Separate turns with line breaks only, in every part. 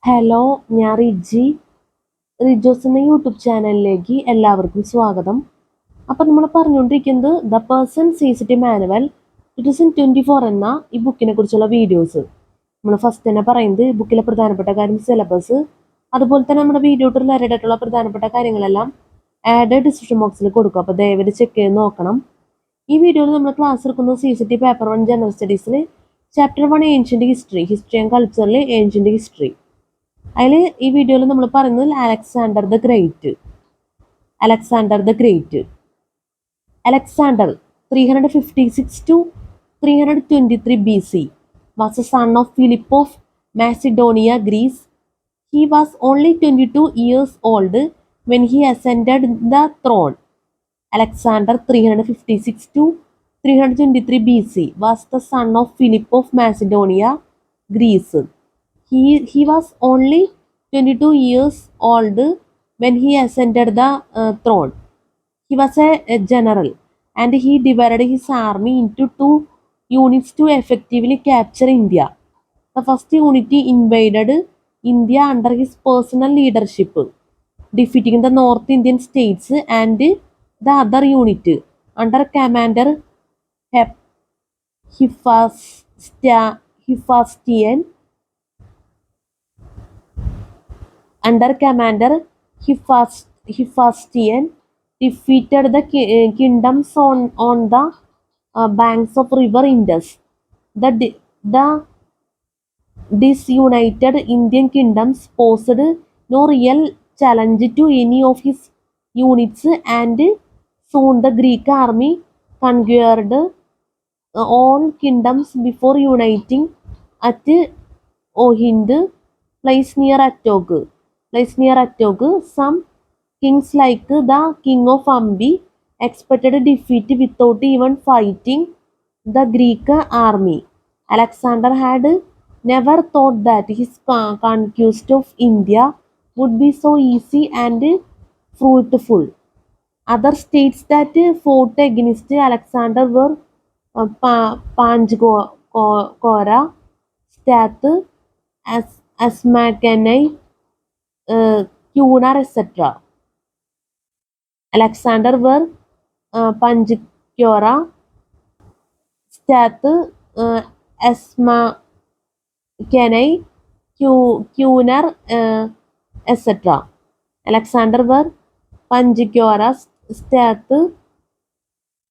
Hello, ഞാൻ റിജോസ് എന്ന YouTube ചാനലിലേക്ക് എല്ലാവർക്കും സ്വാഗതം. അപ്പം നമ്മൾ പറഞ്ഞുകൊണ്ടിരിക്കുന്നത് ദ പേഴ്സൺ സീസിറ്റി മാനുവൽ 2024 എന്ന ഈ ബുക്കിനെ കുറിച്ചുള്ള വീഡിയോസ്. നമ്മൾ ഫസ്റ്റ് തന്നെ പറയുന്നത് ബുക്കിലെ പ്രധാനപ്പെട്ട കാര്യം, സിലബസ്, അതുപോലെ തന്നെ നമ്മുടെ വീഡിയോ റിലേറ്റഡ് ആയിട്ടുള്ള പ്രധാനപ്പെട്ട കാര്യങ്ങളെല്ലാം ആഡ് ഡിസ്ക്രിപ്ഷൻ ബോക്സിൽ കൊടുക്കും. അപ്പോൾ ദയവായി ചെക്ക് ചെയ്ത് നോക്കണം. ഈ വീഡിയോയിൽ നമ്മൾ ക്ലാസ് എടുക്കുന്നത് CCT പേപ്പർ 1 ജനറൽ സ്റ്റഡീസിൽ ചാപ്റ്റർ 1 ഏൻഷ്യൻ്റ് ഹിസ്റ്ററി ആൻഡ് കൾച്ചറിൽ ഏൻഷ്യൻ്റ് ഹിസ്റ്ററി. അതിൽ ഈ വീഡിയോയിൽ നമ്മൾ പറയുന്നത് Alexander the great. Alexander 356 to 323 BC was a son of Philip of Macedonia, Greece. He was only 22 years old when he ascended the throne. Alexander 356 to 323 BC was the son of Philip of Macedonia, Greece. He was only 22 years old when he ascended the throne. He was a general and he divided his army into two units to effectively capture India. The first unit invaded India under his personal leadership, defeating the North Indian states, and the other unit under commander Hephaestion defeated the kingdoms on the banks of river Indus. The disunited Indian kingdoms posed no real challenge to any of his units, and soon the Greek army conquered all kingdoms before uniting at Ohinde, place near Attog. Some kings like the king of Ambi expected defeat without even fighting the Greek army. Alexander had never thought that his conquest of India would be so easy and fruitful. Other states that fought against Alexander were Panjgora, Stath, Asmakanai, Kunar, etc. Alexander were Panjgora, Stath, Asmakanai, Kunar, etc. Alexander were Panjgora, Stath,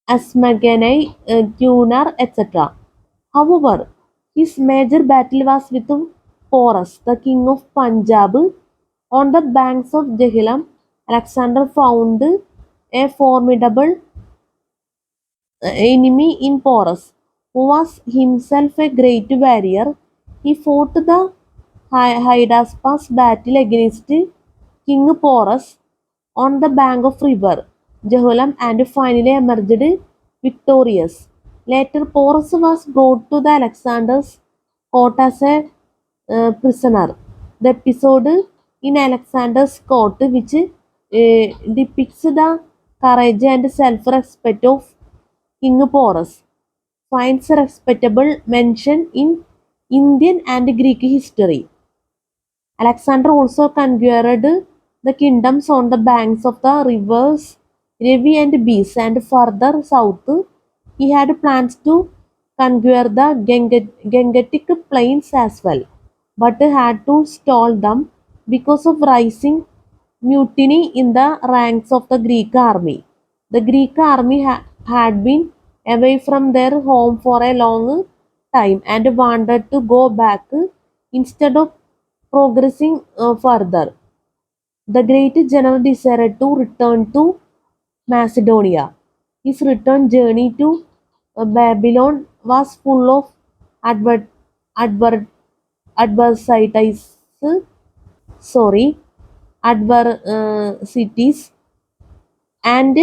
Asmakanai, Kunar, etc. However, his major battle was with Porus, the king of Punjab. On the banks of Jhelum, Alexander found a formidable enemy in Porus, who was himself a great warrior. He fought the Hydaspes battle against King Porus on the bank of river Jhelum and finally emerged victorious. Later, Porus was brought to the Alexander's court as a prisoner. The episode in Alexander's court, which depicts the courage and self-respect of King Porus, finds a respectable mention in Indian and Greek history. Alexander also conquered the kingdoms on the banks of the rivers Ravi and Beas, and further south he had plans to conquer the Gangetic plains as well, but had to stall them because of rising mutiny in the ranks of the Greek army. The Greek army had been away from their home for a long time and wanted to go back instead of progressing further. The great general desired to return to Macedonia. His return journey to Babylon was full of adversities, and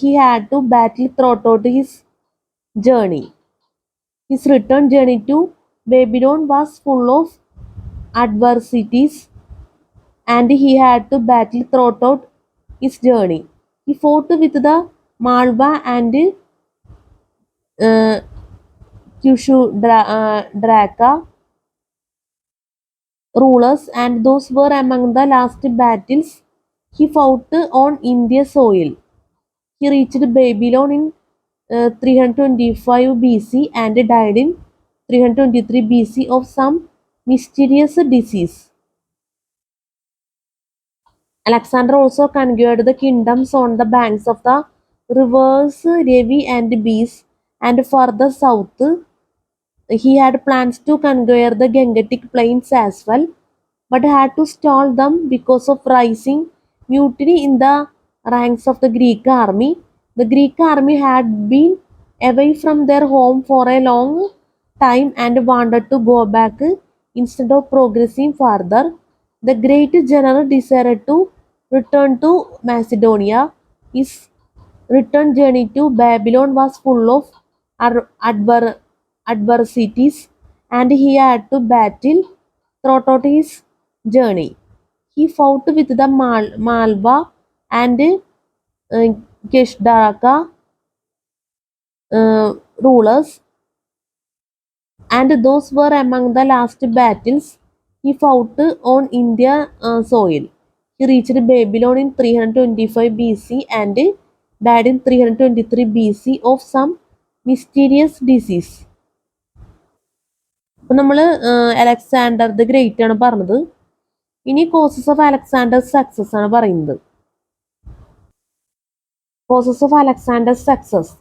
he had to battle throughout his journey. His return journey to Babylon was full of adversities, and he had to battle throughout his journey. He fought with the Malwa and Kushu Draka rulers, and those were among the last battles he fought on India's soil. He reached Babylon in 325 BC and died in 323 BC of some mysterious disease. Alexander also conquered the kingdoms on the banks of the rivers Ravi and Beas, and further south he had plans to conquer the Gangetic plains as well, but had to stall them because of rising mutiny in the ranks of the Greek army. The Greek army had been away from their home for a long time and wanted to go back instead of progressing further. The great general decided to return to Macedonia. His return journey to Babylon was full of adversities, and he had to battle throughout his journey. He fought with the Malwa and Keshdaka rulers, and those were among the last battles he fought on India soil. He reached Babylon in 325 BC and died in 323 BC of some mysterious disease. അപ്പോൾ നമ്മൾ Alexander the great ആണ് പറഞ്ഞത്. ഇനി causes of Alexander success ആണ് പറയുന്നത്. Causes of Alexander success.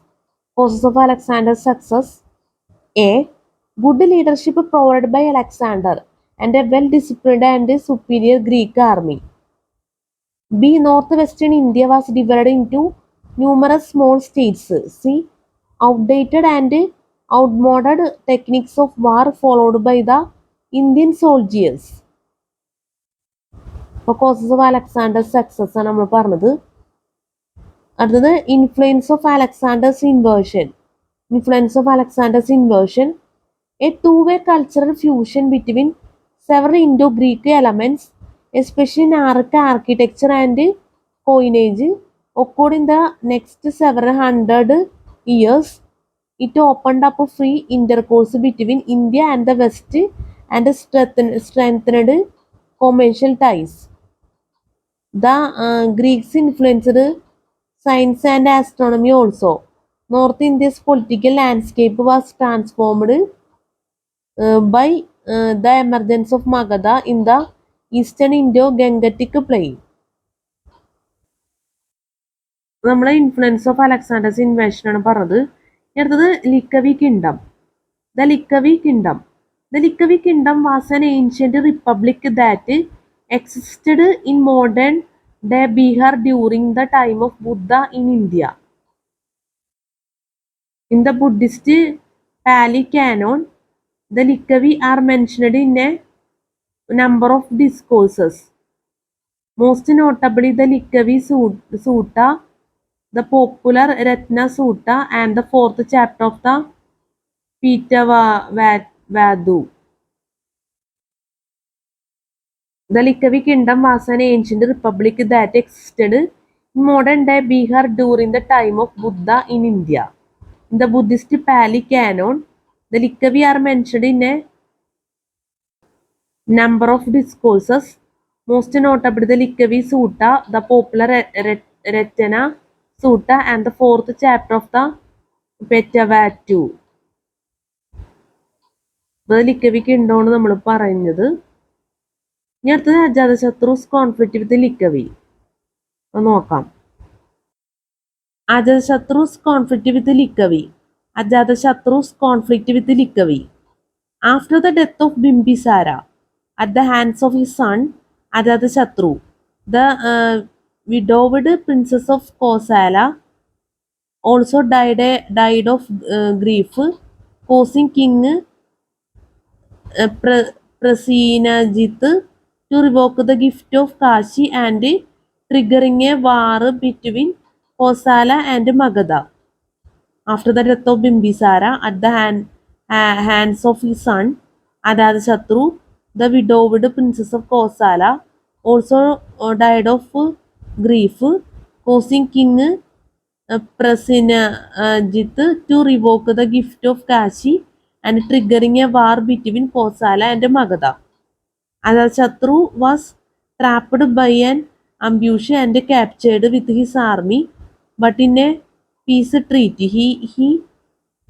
Causes of Alexander success. A. Good leadership provided by Alexander and a well-disciplined and superior Greek army. B. Northwestern India was divided into numerous small states. C. Outdated and outmoded techniques of war followed by the Indian soldiers. അപ്പോൾ causes of Alexander success ആണ് നമ്മൾ പറഞ്ഞത്. അടുത്തത് influence of Alexander's inversion. Influence of Alexander's inversion. A two-way cultural fusion between several Indo-Greek elements, especially in architecture and coinage, occurred in the next several hundred years. It opened up a free intercourse between India and the West and strengthened commercial ties. The Greeks influenced science and astronomy also. North India's political landscape was transformed by the emergence of Magadha in the eastern Indo-Gangetic plain. നമ്മൾ influence of Alexander's invasion ആണ് പറഞ്ഞത്. അടുത്തത് Licchavi kingdom. The Licchavi kingdom. The Licchavi kingdom was an ancient republic that existed in modern day Bihar during the time of Buddha in India. In the Buddhist Pali Canon, the Likkavi are mentioned in a number of discourses. Most notably the Likkavi Sutta, the popular Ratna Sutta, and the fourth chapter of the Pitavadu. The Likkavi kingdom was an ancient republic that existed in modern day Bihar during the time of Buddha in India. In the Buddhist Pali Canon, the Likkavi are mentioned in a number of discourses. Most notably the Likkavi Sutta, the popular Ratana Sutta, and the fourth chapter of the Petavatu. The Likkavi kingdom ആണ് നമ്മൾ പറയുന്നത്. ഇനി അടുത്തത് അജാതശത്രുസ് conflict വിത്ത് ലിക്കവി നോക്കാം. Ajatashatru's conflict with Likkavi. Ajatashatru's conflict with Likkavi. After the death of Bimbisara at the hands of his son Ajatashatru, the widowed princess of Kosala also died of grief, causing King Prasenajit to revoke the gift of Kashi and triggering a war between Kosala and Magadha. After the death of Bimbisara at the hands of his son Ajatashatru, the widowed princess of Kosala also died of grief, causing King Prasenajit to revoke the gift of Kashi and triggering a war between Kosala and Magadha. Ajatasattu was trapped by an ambush and captured with his army, but in a peace treaty,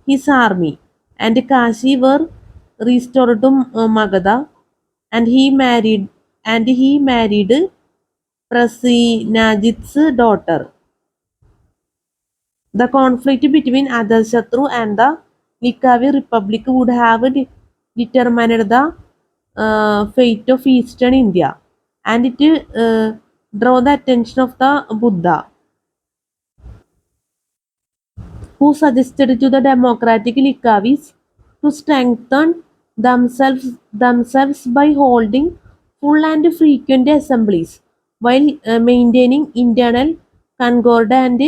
his army and Kashi were restored to Magadha, and he married Prasenajit's daughter. The conflict between Ajatasattu and the Likavi Republic would have determined the fate of Eastern India, and it drew the attention of the Buddha, who suggested to the democratic Likavis to strengthen themselves by holding full and frequent assemblies while maintaining internal concord and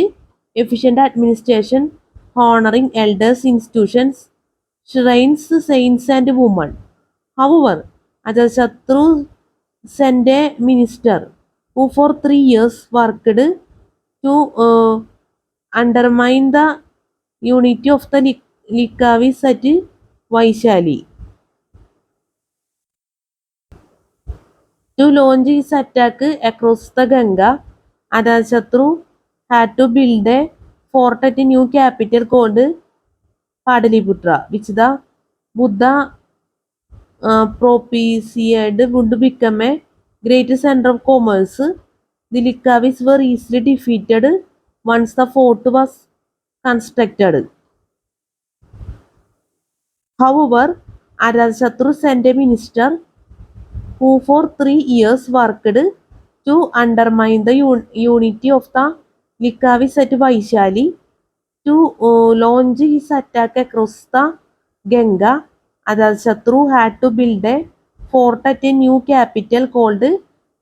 efficient administration, honoring elders, institutions, shrines, saints, and women. However, Ajatasattu sent a minister who for 3 years worked to undermine the unity of the Likavis at Vaishali. To launch his attack across the Ganga, Ajatasattu had to build a fort at a new capital called Padaliputra, which the Buddha propitiated would become a great center of commerce. The Likavis were easily defeated once the fort was constructed. However, Ajatasattu sent a minister who for 3 years worked to undermine the unity of the Likavis at Vaishali. To launch his attack across the Ganga, Ajatasattu had to build a fort at a new capital called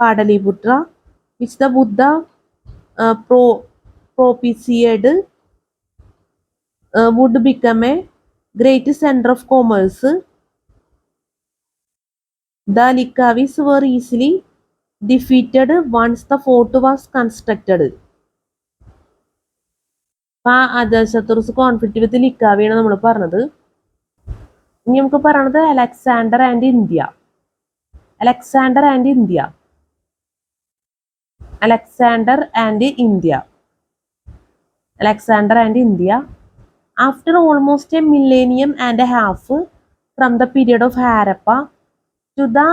Padaliputra, which the Buddha propitiated would become a great center of commerce. The Likavis were easily defeated once the fort was constructed. അപ്പോൾ ആ അജാതശത്രുസ് conflict വിത്ത് ലിക്കാവിയാണ് നമ്മൾ പറഞ്ഞത്. ഇനി നമുക്ക് പറയണത് Alexander and India. Alexander and India. Alexander and India. Alexander and India. After almost a millennium and a half from the period of Harappa to the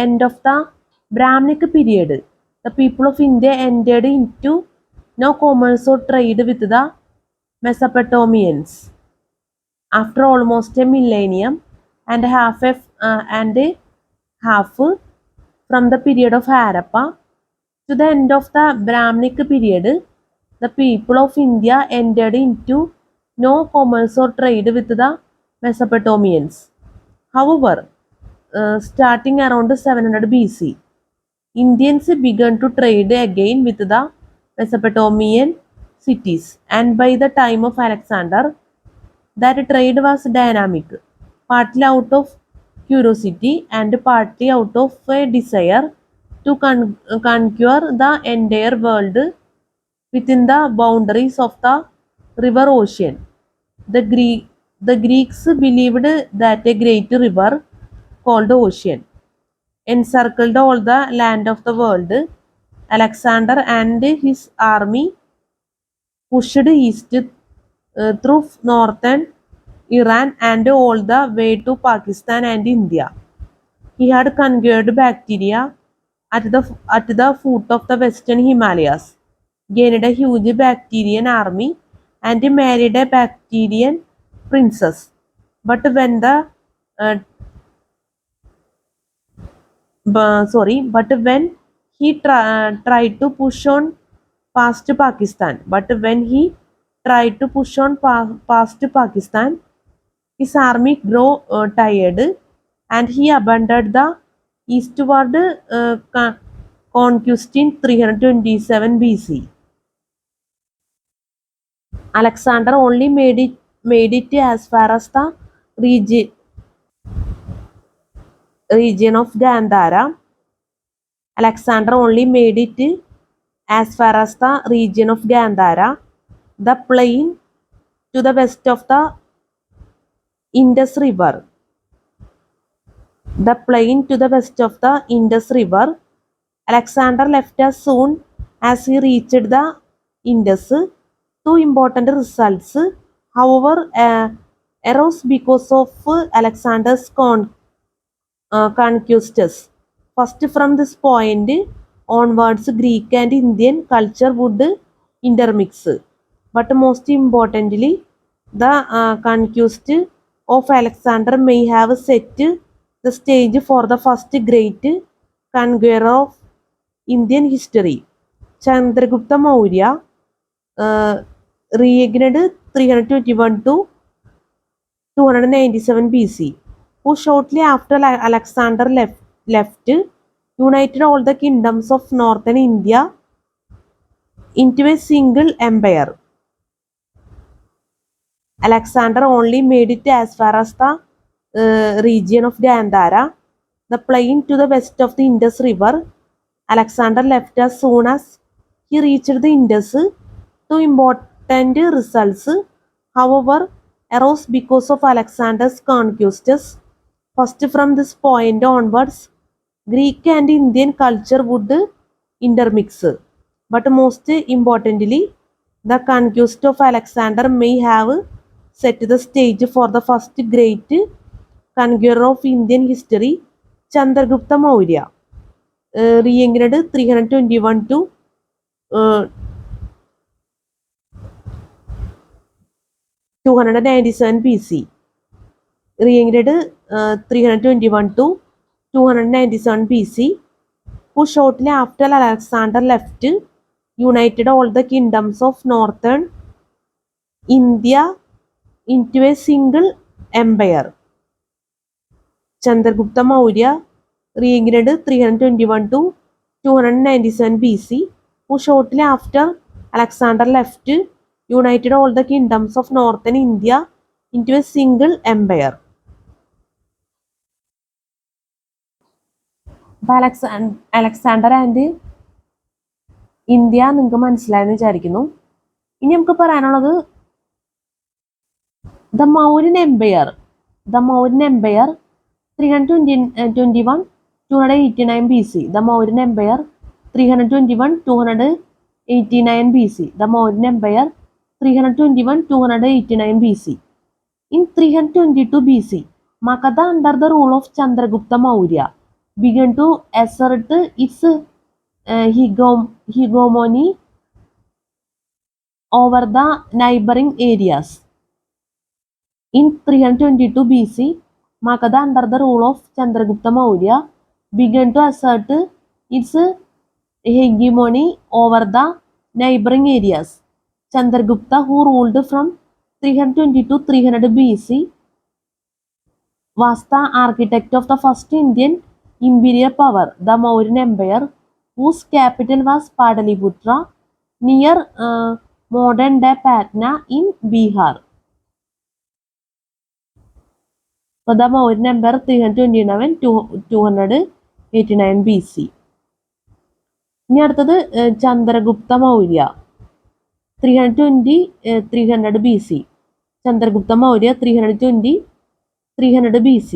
end of the Brahminic period, the people of India entered into no commerce or trade with the Mesopotamians. After almost a millennium and a half from the period of Harappa to the end of the Brahminic period, the people of India entered into no commerce or trade with the Mesopotamians. However, starting around 700 BC, Indians began to trade again with the Mesopotamian cities, and by the time of Alexander, that trade was dynamic, partly out of curiosity and partly out of a desire to conquer the entire world within the boundaries of the river ocean. The Greeks believed that a great river called ocean encircled all the land of the world. Alexander and his army pushed east through northern Iran and all the way to Pakistan and India. He had conquered Bactria at the foot of the western Himalayas, gained a huge Bactrian army, and married a Bactrian princess. But when he tried to push on past Pakistan, his army grew tired, and he abandoned the eastward conquest in 327 BC. Alexander only made it as far as the region of Gandhara. Alexander only made it as far as the region of Gandhara, the plain to the west of the Indus River. the plain to the west of the Indus River. Alexander left as soon as he reached the Indus. Two important results, however, arose because of Alexander's conquests. First, from this point onwards, Greek and Indian culture would intermix. But most importantly, the conquest of Alexander may have set the stage for the first great conqueror of Indian history. Chandragupta Maurya reigned 321 to 297 BC, who shortly after Alexander left, united all the kingdoms of northern India into a single empire. Alexander only made it as far as the region of Gandhara, the plain to the west of the Indus River. Alexander left as soon as he reached the Indus. Two important results, however, arose because of Alexander's conquests. First, from this point onwards, Greek and Indian culture would intermix. But most importantly, the conquest of Alexander may have set the stage for the first great conqueror of Indian history, Chandragupta Maurya, reigned 321 to 297 BC. Reigned 321 to 297 BC, who shortly after Alexander left, united all the kingdoms of northern India into a single empire. Chandragupta Maurya reigned 321 to 297 BC, who shortly after Alexander left, united all the kingdoms of northern India into a single empire. അപ്പോൾ Alexander and India നിങ്ങൾക്ക് മനസ്സിലായെന്ന് വിചാരിക്കുന്നു. ഇനി നമുക്ക് പറയാനുള്ളത് the Mauryan Empire. 321 289 BC. The Mauryan Empire 321 289 BC. The Mauryan Empire 321 289 BC. In 322 BC, Magadha under the rule of Chandragupta Maurya began to assert its hegemony over the neighboring areas. In 322 BC, Magadha under the rule of Chandragupta Maurya began to assert its hegemony over the neighboring areas. Chandragupta, who ruled from 320 to 300 BC, was the architect of the first Indian imperial power, the Mauryan Empire, whose capital was Pataliputra near modern-day Patna in Bihar. For the Mauryan Empire 329 to 289 BC. ഇനി അടുത്തത് Chandragupta Maurya 320 300 BC. Chandragupta Maurya 320 300 BC.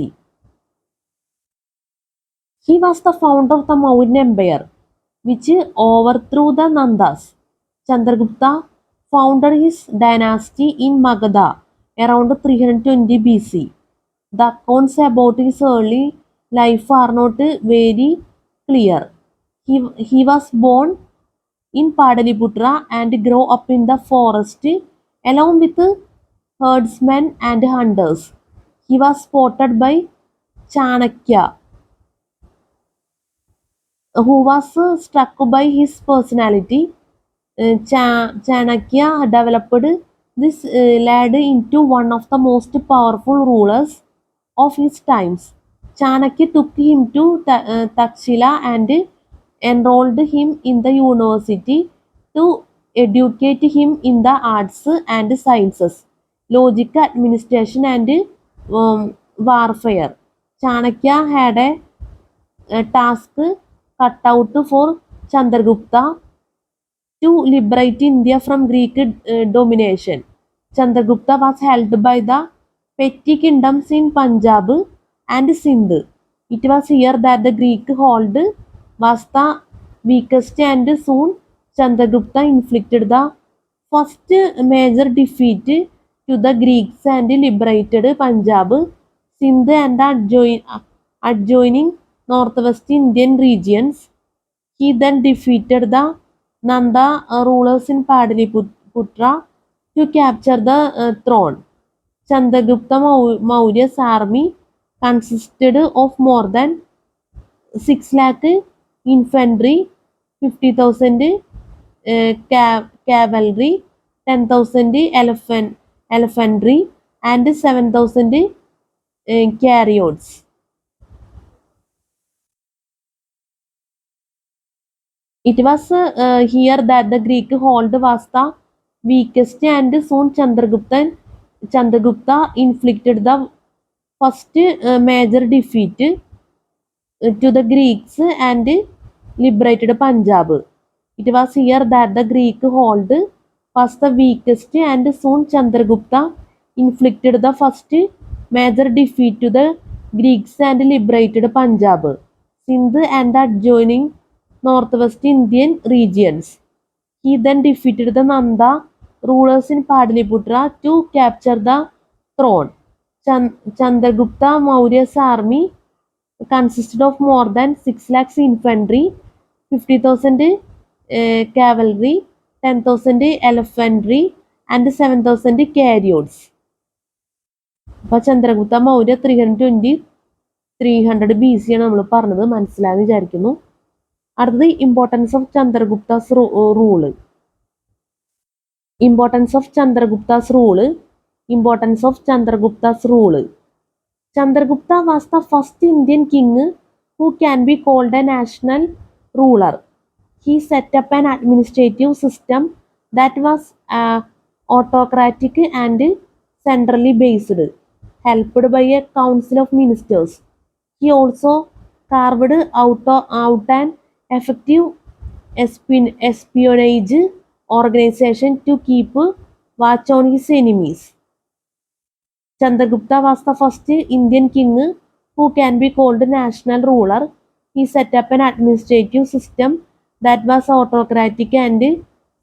He was the founder of the Mauryan Empire, which overthrew the Nandas. Chandragupta founded his dynasty in Magadha around 320 BC. The accounts about his early life are not very clear. He was born in Pataliputra and grew up in the forest along with herdsmen and hunters. He was spotted by Chanakya, who was struck by his personality. Chanakya developed this lad into one of the most powerful rulers of his times. Chanakya took him to Takshila and enrolled him in the university to educate him in the arts and sciences, logic, administration, and warfare. Chanakya had a task cut out for Chandragupta to liberate India from Greek domination. Chandragupta was held by the petty kingdoms in Punjab and Sindh. It was here that the Greek hold was the weakest, and soon Chandragupta inflicted the first major defeat to the Greeks and liberated Punjab, Sindh and the adjoining northwest Indian regions. He then defeated the Nanda rulers in Padaliputra to capture the throne. Chandragupta Maurya's army consisted of more than 6 lakh infantry, 50,000 cavalry, 10,000 elephantry, and 7,000 chariots. It was here that the Greek hold was the weakest, and soon Chandragupta inflicted the first major defeat to the Greeks and liberated Punjab. It was here that the Greek hold was the weakest, and soon Chandragupta inflicted the first major defeat to the Greeks and liberated Punjab, Sindh and the adjoining northwest Indian regions. He then defeated the Nanda rulers in Padaliputra to capture the throne. Chandragupta Maurya's army consisted of more than 6 lakhs infantry, 50,000 cavalry, 10,000 elephantry, and 7,000 chariots. അപ്പോൾ Chandragupta Maurya 300 BC ആണ് നമ്മൾ പറഞ്ഞത്, മനസ്സിലായെന്ന് വിചാരിക്കുന്നു. അടുത്തത് importance of Chandragupta's rule. Importance of Chandragupta's rule. Importance of Chandragupta's rule. Chandragupta was the first Indian king who can be called a national ruler. He set up an administrative system that was autocratic and centrally based, helped by a council of ministers. He also carved out an effective espionage organization to keep watch on his enemies. Chandragupta was the first Indian king who can be called national ruler. He set up an administrative system that was autocratic and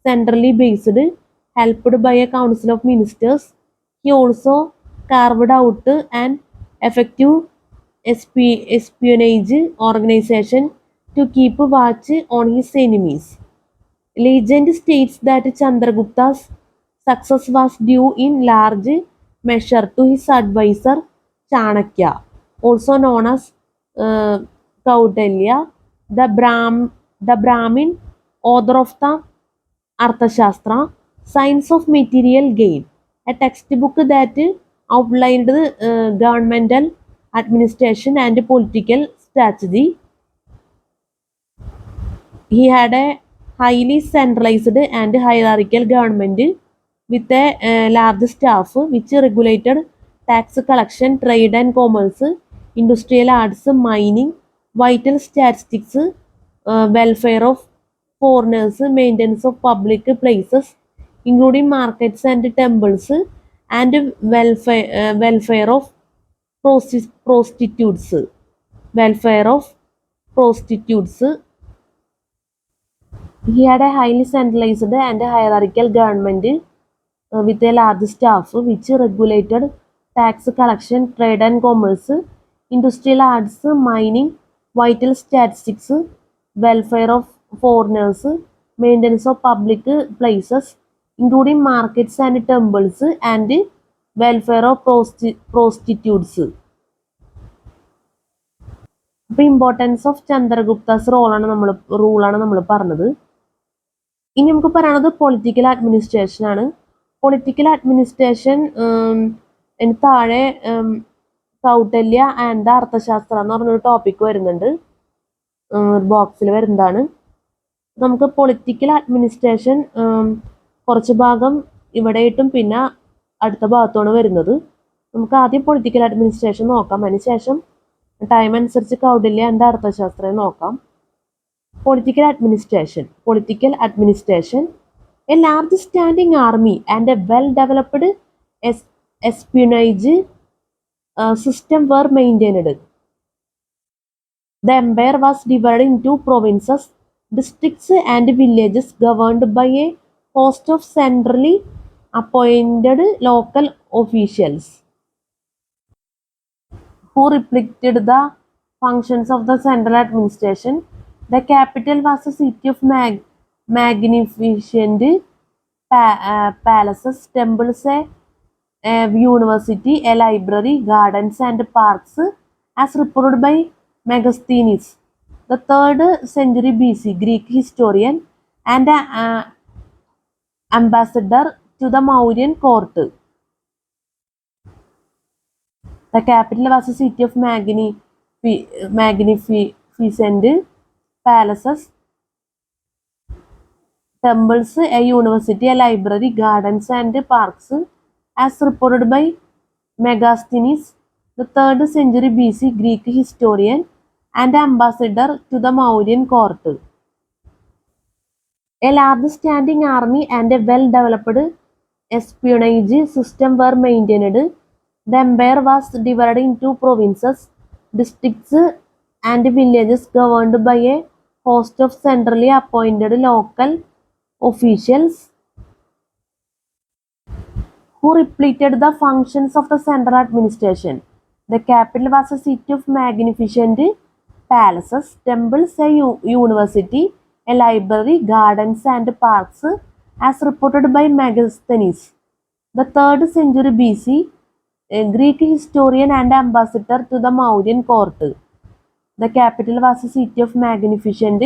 centrally based, helped by a council of ministers. He also carved out an effective espionage organization to keep watch on his enemies. Legend states that Chandragupta's success was due in large measure to his advisor Chanakya, also known as Kautilya, the Brahmin author of the Arthashastra, Science of Material Gain, a textbook that outlined the governmental administration and political strategy. He had a highly centralized and hierarchical government with a large staff which regulated tax collection, trade and commerce, industrial arts, mining, vital statistics, welfare of foreigners, maintenance of public places, including markets and temples, and welfare of prostitutes. Welfare of prostitutes. He had a highly centralized and hierarchical government with a large staff which regulated tax collection, trade and commerce, industrial arts, mining, vital statistics, welfare of foreigners, maintenance of public places, including markets and temples, and welfare of prostitutes. അപ്പോൾ importance of ചന്ദ്രഗുപ്താസ് റൂളാണ് നമ്മൾ പറഞ്ഞത്. ഇനി നമുക്ക് പറയാനുള്ളത് political administration ആണ്. Political administration താഴെ കൗട്ടല്യ and Arthashastra എന്ന് പറഞ്ഞൊരു ടോപ്പിക് വരുന്നുണ്ട്, ബോക്സിൽ വരുന്നതാണ്. നമുക്ക് പൊളിറ്റിക്കൽ അഡ്മിനിസ്ട്രേഷൻ കുറച്ച് ഭാഗം ഇവിടെ ഇട്ടും പിന്നെ അടുത്ത ഭാഗത്താണ് വരുന്നത്. നമുക്ക് ആദ്യം പൊളിറ്റിക്കൽ അഡ്മിനിസ്ട്രേഷൻ നോക്കാം, അതിനുശേഷം ടൈം അനുസരിച്ച് കൗടില്യ ആൻഡ് അർത്ഥശാസ്ത്രം നോക്കാം. Political administration, a large standing army and a well-developed espionage system were maintained. The empire was divided into provinces, districts, and villages governed by a host of centrally appointed local officials who replicated the functions of the central administration. The capital was a city of magnificent palaces, temples, a university, a library, gardens, and parks, as reported by Megasthenes, the 3rd century BC Greek historian and ambassador to the Mauryan court. The capital was a city of magnificent palaces, temples, a university, a library, gardens, and parks, as reported by Megasthenes, the 3rd century BC Greek historian and ambassador to the Mauryan court. A large standing army and a well-developed espionage system were maintained. The empire was divided into provinces, districts, and villages governed by a host of centrally appointed local officials who replicated the functions of the central administration. The capital was a city of magnificent palaces, temples, a university, a library, gardens, and parks, as reported by Megasthenes, the 3rd century BC, a Greek historian and ambassador to the Mauryan court. The capital was a city of magnificent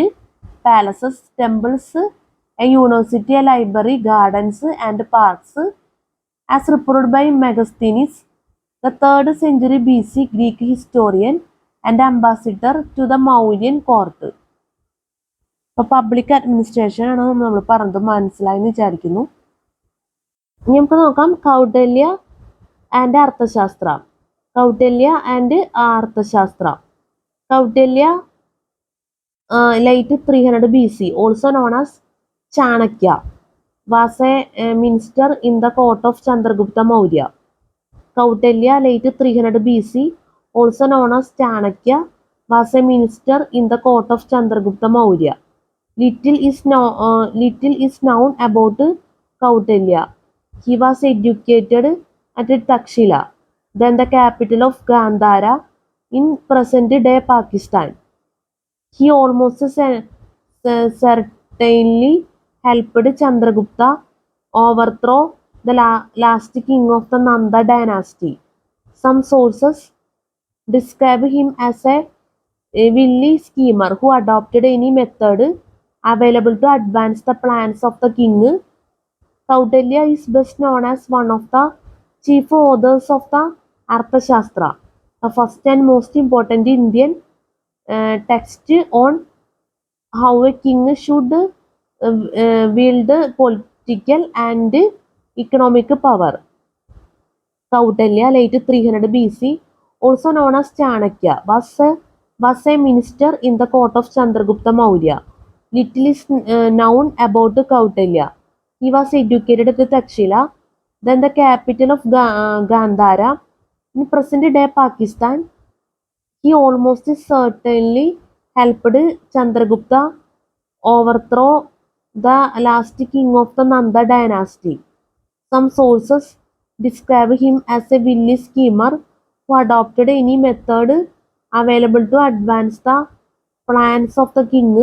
palaces, temples, a university, a library, gardens, and parks, as reported by Megasthenes, the 3rd century BC Greek historian and ambassador to the Mauryan court. അപ്പോൾ public administration ആണ് നമ്മൾ പറഞ്ഞത് മനസ്സിലായെന്ന് വിചാരിക്കുന്നു. ഇനി നമുക്ക് നോക്കാം Kautilya and Arthashastra. Kautilya and Arthashastra. Kautilya late 300 BC, also known as Chanakya, was a minister in the court of Chandragupta Maurya. Kautilya, late 300 BC, also known as Chanakya, was a minister in the court of Chandragupta Maurya. Little is known about Kautilya. He was educated at Takshila, then the capital of Gandhara in present-day Pakistan. He almost certainly helped Chandragupta overthrow the last king of the Nanda dynasty. Some sources describe him as a wily schemer who adopted any method available to advance the plans of the king. Kautilya is best known as one of the chief authors of the Arthashastra, the first and most important Indian text on how a king should wield political and economic power. Kautilya, late 300 BC, also known as Chanakya, was a minister in the court of Chandragupta Maurya. Little is known about Kautilya. He was educated at Takshila, then the capital of Gandhara in present-day Pakistan. He almost certainly helped Chandragupta overthrow the last king of the Nanda dynasty. Some sources describe him as a wily schemer who adopted any method available to advance the plans of the king.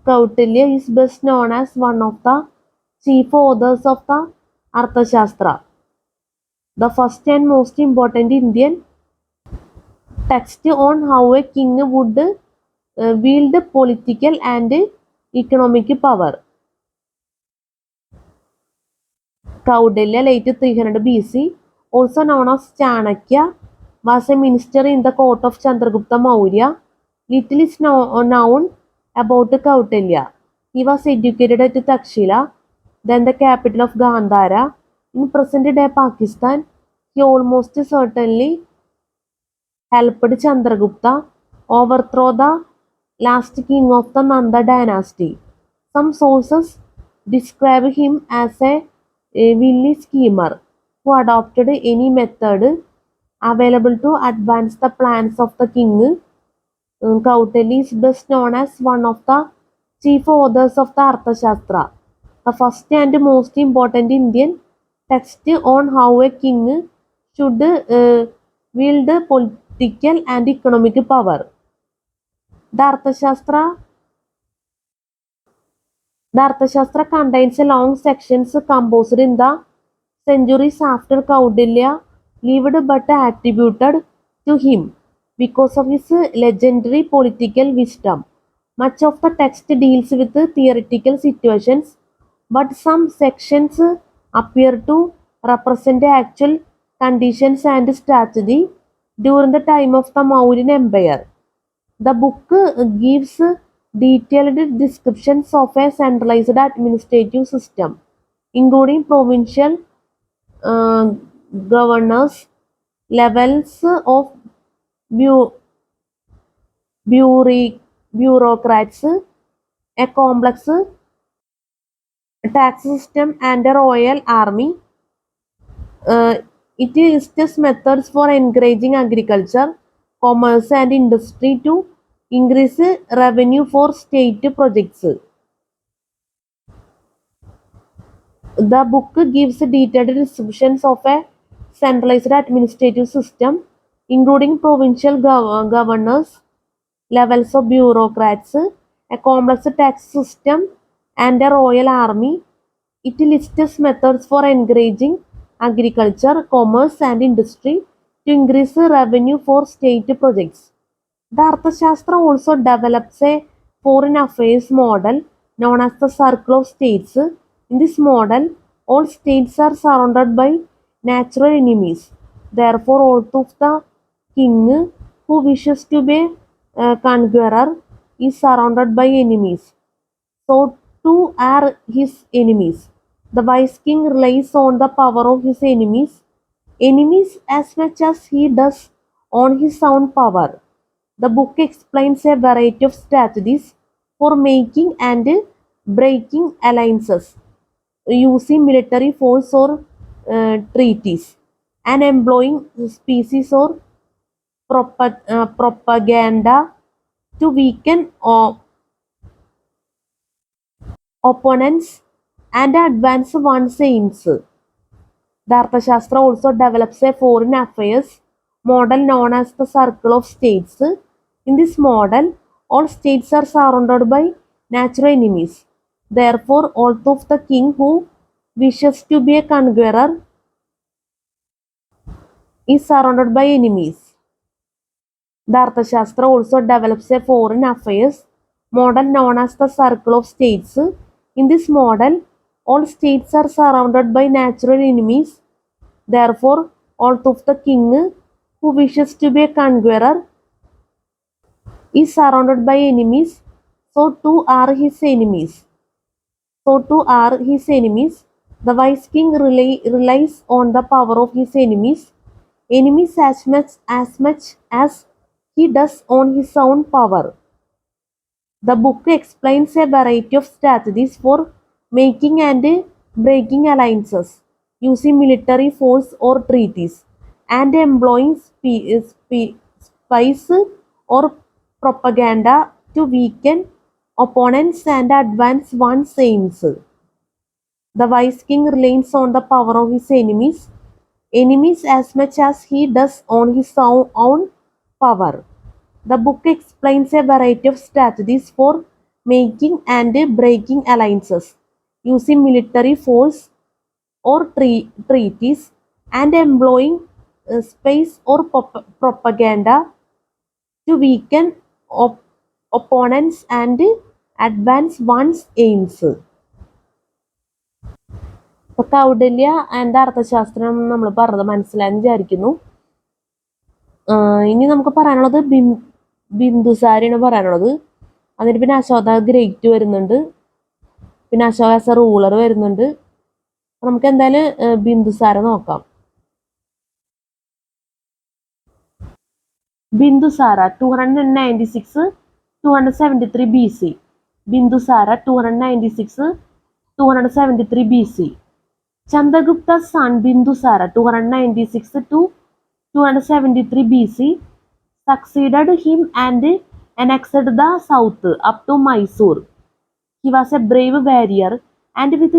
Kautilya is best known as one of the chief authors of the Arthashastra, the first and most important Indian text on how a king would wield political and economic power. Kautilya, late 300 BC, also known as Chanakya, was a minister in the court of Chandragupta Maurya. Little is known about Kautilya. He was educated at Takshila, then the capital of Gandhara in present-day Pakistan. He almost certainly helped Chandragupta overthrow the last king of the Nanda dynasty. Some sources describe him as a wily schemer who adopted any method available to advance the plans of the king. Kautilya is best known as one of the chief authors of the Arthashastra, the first and most important Indian text on how a king should wield political and economic power. The Arthashastra contains long sections composed in the centuries after Kautilya lived but attributed to him because of his legendary political wisdom. Much of the text deals with theoretical situations, but some sections appear to represent actual conditions and strategy during the time of the Mauryan Empire. The book gives detailed descriptions of a centralized administrative system, including provincial uh, governors, levels of bu- bureaucrats, a complex tax system, and a royal army. Uh, it lists methods for encouraging agriculture, commerce, and industry to increase revenue for state projects. The book gives detailed descriptions of a centralized administrative system, including provincial governors, levels of bureaucrats, a complex tax system, and a royal army. It lists methods for encouraging agriculture, commerce, and industry to increase revenue for state projects. The Arthashastra also develops a foreign affairs model known as the Circle of States. In this model, all states are surrounded by natural enemies. Therefore, although the king who wishes to be a conqueror is surrounded by enemies, so too are his enemies. The wise king relies on the power of his enemies as much as he does on his own power. The book explains a variety of strategies for making and breaking alliances using military force or treaties and employing species or propaganda to weaken opponents and advance one's aims. The Arthashastra also develops a foreign affairs model known as the Circle of States. In this model, all states are surrounded by natural enemies. Therefore, although the king who wishes to be a conqueror is surrounded by enemies. The Arthashastra also develops a foreign affairs model known as the Circle of States. In this model, all states are surrounded by natural enemies. Therefore, although the king who wishes to be a conqueror is surrounded by enemies, so too are his enemies. So too are his enemies. The wise king relies on the power of his enemies as much as he does on his own power. The book explains a variety of strategies for making and breaking alliances, using military force or treaties, and employing spies or propaganda to weaken opponents and advance one's aims. The wise king relies on the power of his enemies as much as he does on his own power. The book explains a variety of strategies for making and breaking alliances, using military force or treaties, and employing spies or propaganda to weaken opponents and advance one's aims. ഇപ്പൊ കൗടില്യ and Arthashastra നമ്മൾ പറഞ്ഞത് മനസ്സിലായെന്ന് വിചാരിക്കുന്നു. ഇനി നമുക്ക് പറയാനുള്ളത് ബിന്ദുസാരിയാണ് പറയാനുള്ളത്. അതിന് പിന്നെ അശോക ഗ്രേറ്റ് വരുന്നുണ്ട്, പിന്നെ അശോക ആസ് എ റൂളർ വരുന്നുണ്ട്. നമുക്ക് എന്തായാലും ബിന്ദുസാര നോക്കാം. Bindusara 296-273 BC. Bindusara 296-273 BC. Chandragupta's son Bindusara 296 to 273 BC succeeded him and annexed the south up to Mysore. He was a brave warrior, and with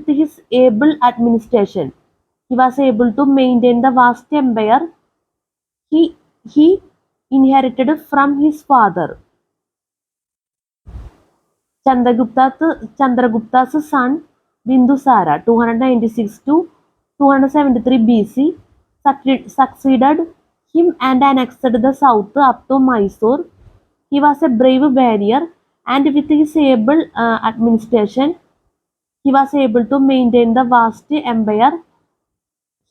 his able administration, he was able to maintain the vast empire he inherited from his father. Chandragupta's son Bindusara, 296 to 273 BC, succeeded him and annexed the south up to Mysore. He was a brave warrior, and with his able administration, he was able to maintain the vast empire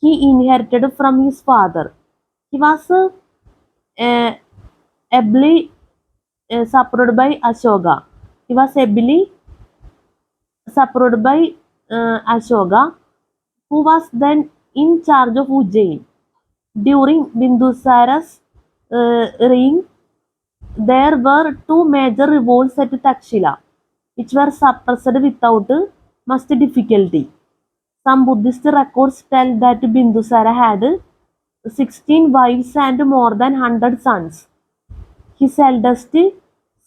he inherited from his father. He was uh, ably supported by Ashoka. He was ably supported by Ashoka, who was then in charge of Ujjain. During Bindusara's reign, there were two major revolts at Takshila, which were suppressed without much difficulty. Some Buddhist records tell that Bindusara had 16 wives and more than 100 sons. His eldest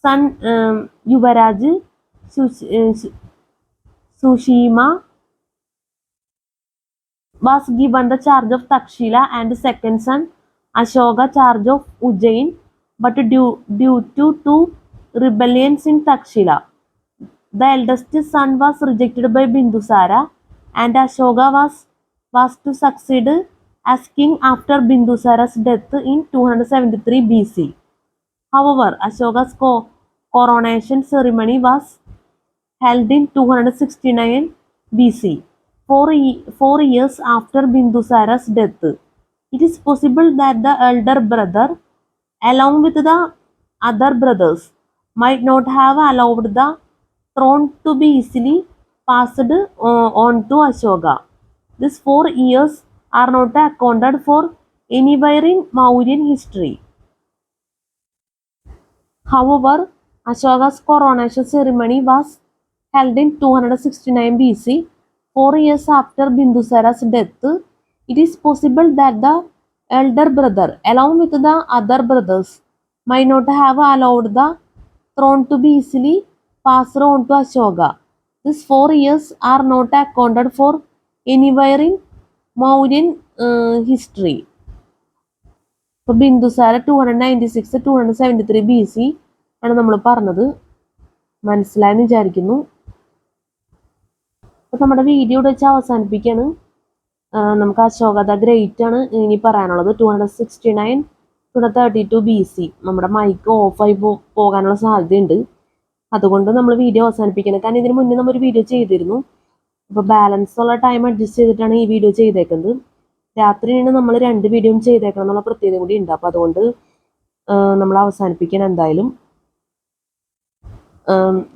son Yuvaraj Sushima was given the charge of Takshila, and second son Ashoka charge of Ujjain, but due to two rebellions in Takshila, the eldest son was rejected by Bindusara, and Ashoka was to succeed as king after Bindusara's death in 273 BC. However, Ashoka's coronation ceremony was held in 269 BC, 4 years after Bindusara's death. It is possible that the elder brother, along with the other brothers, might not have allowed the throne to be easily passed on to Ashoka. These 4 years are not accounted for anywhere in Mauryan history. However, Ashoka's coronation ceremony was held in 269 BC, 4 years after Bindusara's death. It is possible that the elder brother, along with the other brothers, might not have allowed the throne to be easily passed on to Ashoka. These 4 years are not accounted for anywhere in Mauryan history. ഇപ്പോൾ Bindusara 296 273 BC ആണ് നമ്മൾ പറഞ്ഞത്. മനസ്സിലായെന്ന് വിചാരിക്കുന്നു. അപ്പോൾ നമ്മുടെ video ഇവിടെ വെച്ച് അവസാനിപ്പിക്കുകയാണ്. നമുക്ക് അശോക ദ ഗ്രേറ്റ് ആണ് ഇനി പറയാനുള്ളത്. 269 232 BC. നമ്മുടെ മൈക്ക് ഓഫായി പോകാനുള്ള സാധ്യതയുണ്ട്. അതുകൊണ്ട് നമ്മൾ വീഡിയോ അവസാനിപ്പിക്കണം. കാരണം ഇതിന് മുന്നേ നമ്മളൊരു വീഡിയോ ചെയ്തിരുന്നു. അപ്പോൾ ബാലൻസ് ഉള്ള ടൈം അഡ്ജസ്റ്റ് ചെയ്തിട്ടാണ് ഈ വീഡിയോ ചെയ്തേക്കുന്നത്. രാത്രിയാണ് നമ്മൾ 2 വീഡിയോയും ചെയ്തേക്കണം എന്നുള്ള പ്രത്യേകത കൂടി ഉണ്ട്. അപ്പോൾ അതുകൊണ്ട് നമ്മൾ അവസാനിപ്പിക്കണം എന്തായാലും.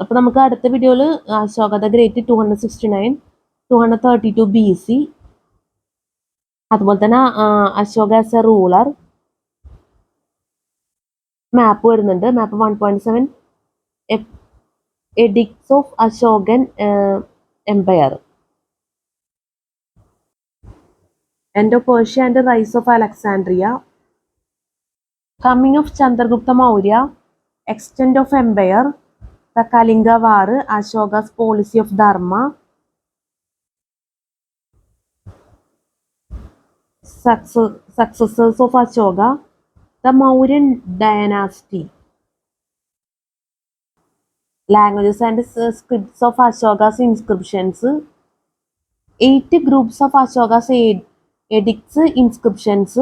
അപ്പോൾ നമുക്ക് അടുത്ത വീഡിയോയിൽ അശോക ദ ഗ്രേറ്റ് 269 232 BC, അതുപോലെ തന്നെ Ashoka as a ruler map വരുന്നുണ്ട്. Map 1.7 edicts of Ashokan empire, End of Persia and the rise of Alexandria, coming of Chandragupta Maurya, extent of empire, the Kalinga War, Ashoka's policy of Dharma, successors of Ashoka, the Mauryan dynasty, languages and scripts of Ashoka's inscriptions, 8 groups of Ashoka's edicts, inscriptions.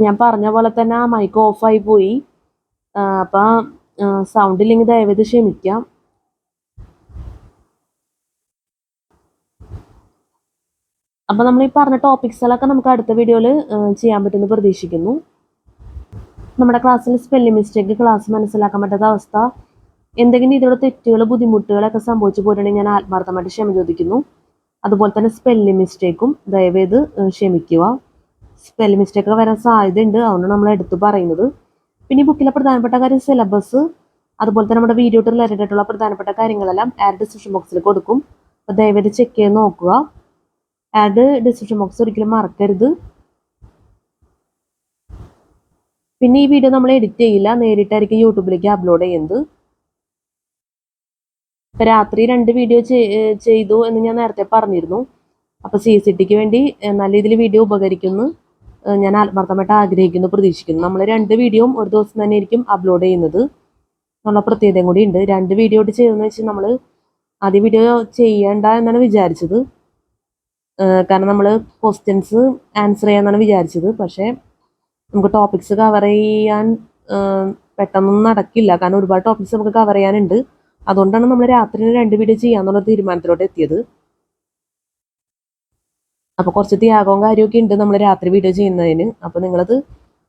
ഞാൻ പറഞ്ഞ പോലെ തന്നെ ആ mic ഓഫായി പോയി. അപ്പം sound ഇല്ലെങ്കിൽ ദയവേത് ക്ഷമിക്കാം. അപ്പം നമ്മൾ ഈ പറഞ്ഞ ടോപ്പിക്സുകളൊക്കെ നമുക്ക് അടുത്ത വീഡിയോയിൽ ചെയ്യാൻ പറ്റുമെന്ന് പ്രതീക്ഷിക്കുന്നു. നമ്മുടെ ക്ലാസ്സിൽ സ്പെല്ലിംഗ് മിസ്റ്റേക്ക്, ക്ലാസ് മനസ്സിലാക്കാൻ പറ്റാത്ത അവസ്ഥ, എന്തെങ്കിലും രീതിയിലുള്ള തെറ്റുകൾ, ബുദ്ധിമുട്ടുകളൊക്കെ സംഭവിച്ചു പോയിട്ടുണ്ടെങ്കിൽ ഞാൻ ആത്മാർത്ഥമായിട്ട് ക്ഷമ ചോദിക്കുന്നു. അതുപോലെ തന്നെ സ്പെല്ലിംഗ് മിസ്റ്റേക്കും ദയവേത് ക്ഷമിക്കുക. സ്പെല്ലിംഗ് മിസ്റ്റേക്ക് വരാൻ സാധ്യതയുണ്ട്, അതുകൊണ്ട് നമ്മൾ എടുത്തു പറയുന്നത്. പിന്നെ ഈ ബുക്കിലെ പ്രധാനപ്പെട്ട കാര്യം സിലബസ് അതുപോലെ തന്നെ നമ്മുടെ വീഡിയോ റിലേറ്റഡ് ആയിട്ടുള്ള പ്രധാനപ്പെട്ട കാര്യങ്ങളെല്ലാം ആഡ് ഡിസ്ക്രിപ്ഷൻ ബോക്സിൽ കൊടുക്കും. അപ്പോൾ ദയവായിട്ട് ചെക്ക് ചെയ്ത് നോക്കുക. ആഡ് ഡിസ്ക്രിപ്ഷൻ ബോക്സ് ഒരിക്കലും മറക്കരുത്. പിന്നെ ഈ വീഡിയോ നമ്മൾ എഡിറ്റ് ചെയ്യില്ല, നേരിട്ടായിരിക്കും യൂട്യൂബിലേക്ക് അപ്ലോഡ് ചെയ്യുന്നത്. ഇപ്പം രാത്രി 2 വീഡിയോ ചെയ്തു എന്ന് ഞാൻ നേരത്തെ പറഞ്ഞിരുന്നു. അപ്പോൾ CCTക്ക് വേണ്ടി നല്ല രീതിയിൽ വീഡിയോ ഉപകരിക്കുമെന്ന് ഞാൻ ആത്മാർത്ഥമായിട്ട് ആഗ്രഹിക്കുന്നു, പ്രതീക്ഷിക്കുന്നു. നമ്മൾ 2 വീഡിയോയും ഒരു ദിവസം തന്നെ ആയിരിക്കും അപ്ലോഡ് ചെയ്യുന്നത് എന്നുള്ള പ്രത്യേകതയും കൂടി ഉണ്ട്. 2 വീഡിയോ ആയിട്ട് ചെയ്തതെന്ന് വെച്ചാൽ നമ്മൾ ആദ്യ വീഡിയോ ചെയ്യേണ്ട എന്നാണ് വിചാരിച്ചത്. കാരണം നമ്മൾ ക്വസ്റ്റ്യൻസ് ആൻസർ ചെയ്യാമെന്നാണ് വിചാരിച്ചത്. പക്ഷേ നമുക്ക് ടോപ്പിക്സ് കവർ ചെയ്യാൻ പെട്ടെന്നൊന്നും നടക്കില്ല. കാരണം ഒരുപാട് ടോപ്പിക്സ് നമുക്ക് കവർ ചെയ്യാനുണ്ട്. അതുകൊണ്ടാണ് നമ്മൾ രാത്രി 2 വീഡിയോ ചെയ്യാന്നുള്ള തീരുമാനത്തിലോട്ട് എത്തിയത്. അപ്പോൾ കുറച്ച് ത്യാഗവും കാര്യമൊക്കെ ഉണ്ട് നമ്മൾ രാത്രി വീഡിയോ ചെയ്യുന്നതിന്. അപ്പോൾ നിങ്ങളത്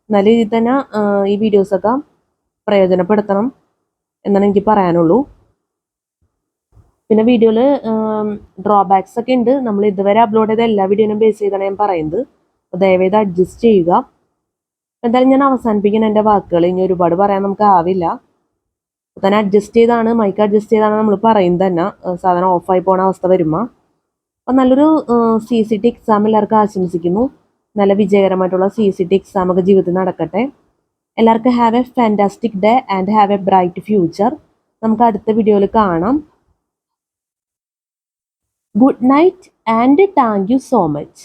നല്ല രീതിയിൽ തന്നെ ഈ വീഡിയോസൊക്കെ പ്രയോജനപ്പെടുത്തണം എന്നാണ് എനിക്ക് പറയാനുള്ളൂ. പിന്നെ വീഡിയോയിൽ ഡ്രോബാക്സ് ഒക്കെ ഉണ്ട്. നമ്മൾ ഇതുവരെ അപ്ലോഡ് ചെയ്ത എല്ലാ വീഡിയോനും ബേസ് ചെയ്താണ് ഞാൻ പറയുന്നത്. അപ്പോൾ ദയവേത് അഡ്ജസ്റ്റ് ചെയ്യുക. എന്തായാലും ഞാൻ അവസാനിപ്പിക്കുന്ന എൻ്റെ വാക്കുകൾ. ഇനി ഒരുപാട് പറയാൻ നമുക്ക് ആവില്ല. അപ്പോൾ തന്നെ അഡ്ജസ്റ്റ് ചെയ്താണ്, മൈക്ക് അഡ്ജസ്റ്റ് ചെയ്താണ് നമ്മൾ പറയുന്നത് തന്നെ, സാധനം ഓഫായി പോണ അവസ്ഥ വരുമ്പോൾ. അപ്പോൾ നല്ലൊരു CCT എക്സാം എല്ലാവർക്കും ആശംസിക്കുന്നു. നല്ല വിജയകരമായിട്ടുള്ള CCT എക്സാം ഒക്കെ ജീവിതത്തിൽ നടക്കട്ടെ. എല്ലാവർക്കും have A fantastic day and have A bright future. നമുക്ക് അടുത്ത വീഡിയോയിൽ കാണാം. Good night and thank you so much.